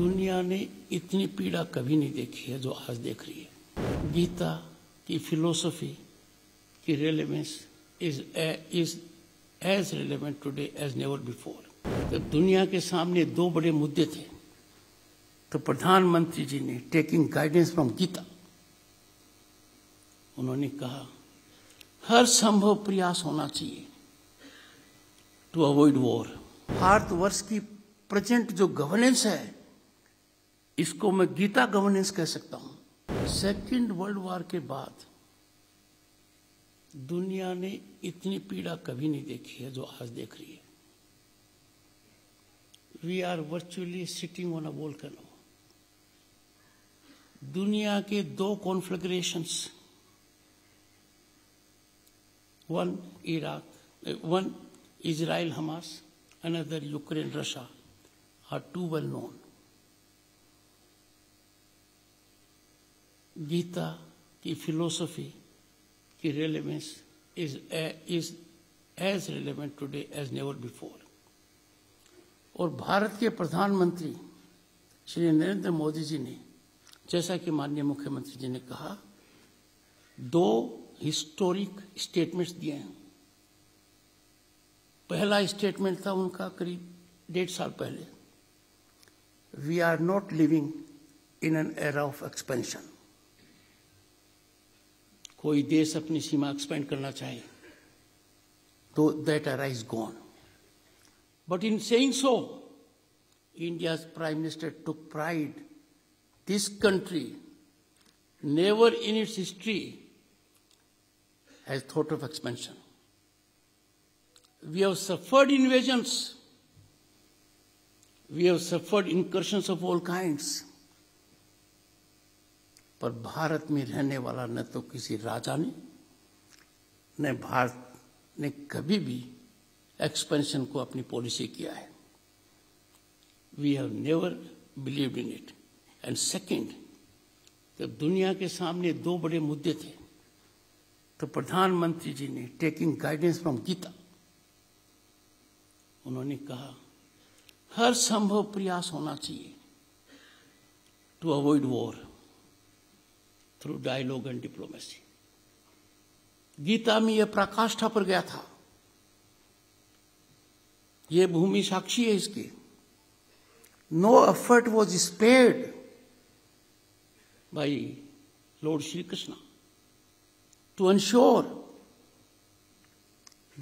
दुनिया ने इतनी पीड़ा कभी नहीं देखी है जो आज देख रही है। गीता की फिलोसफी की relevance is as relevant today as never before. जब दुनिया के सामने दो बड़े मुद्दे थे तो प्रधानमंत्री जी ने टेकिंग गाइडेंस फ्रॉम गीता, उन्होंने कहा हर संभव प्रयास होना चाहिए टू अवॉइड वॉर। भारतवर्ष की प्रेजेंट जो गवर्नेंस है इसको मैं गीता गवर्नेंस कह सकता हूं। सेकेंड वर्ल्ड वॉर के बाद दुनिया ने इतनी पीड़ा कभी नहीं देखी है जो आज देख रही है। We are virtually sitting on a volcano. दुनिया के दो conflagrations, one Israel Hamas, another Ukraine Russia, are too well known. गीता की फिलोसफी की relevance is as relevant today as never before. और भारत के प्रधानमंत्री श्री नरेंद्र मोदी जी ने, जैसा कि माननीय मुख्यमंत्री जी ने कहा, दो हिस्टोरिक स्टेटमेंट्स दिए हैं। पहला स्टेटमेंट था उनका करीब 1.5 साल पहले, we are not living in an era of expansion. कोई देश अपनी सीमा एक्सपेंड करना चाहे तो that era is gone. But in saying so, India's prime minister took pride. This country never in its history has thought of expansion. We have suffered invasions. We have suffered incursions of all kinds. पर भारत में रहने वाला न तो किसी राजा ने, न भारत ने कभी भी एक्सपेंशन को अपनी पॉलिसी किया है। We have never believed in it. And second, जब दुनिया के सामने दो बड़े मुद्दे थे तो प्रधानमंत्री जी ने टेकिंग गाइडेंस फ्रॉम गीता, उन्होंने कहा हर संभव प्रयास होना चाहिए to avoid war through dialogue and diplomacy. Gita में यह पराकाष्ठा पर गया था, यह भूमि साक्षी है इसकी। No effort was spared by Lord Shri Krishna to ensure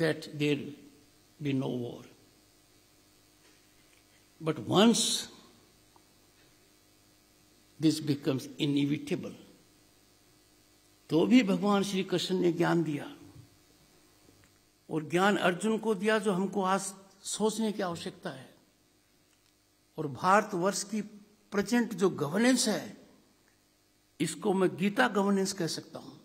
that there be no war. But once this becomes inevitable, तो भी भगवान श्री कृष्ण ने ज्ञान दिया, और ज्ञान अर्जुन को दिया जो हमको आज सोचने की आवश्यकता है। और भारतवर्ष की प्रेजेंट जो गवर्नेंस है इसको मैं गीता गवर्नेंस कह सकता हूं।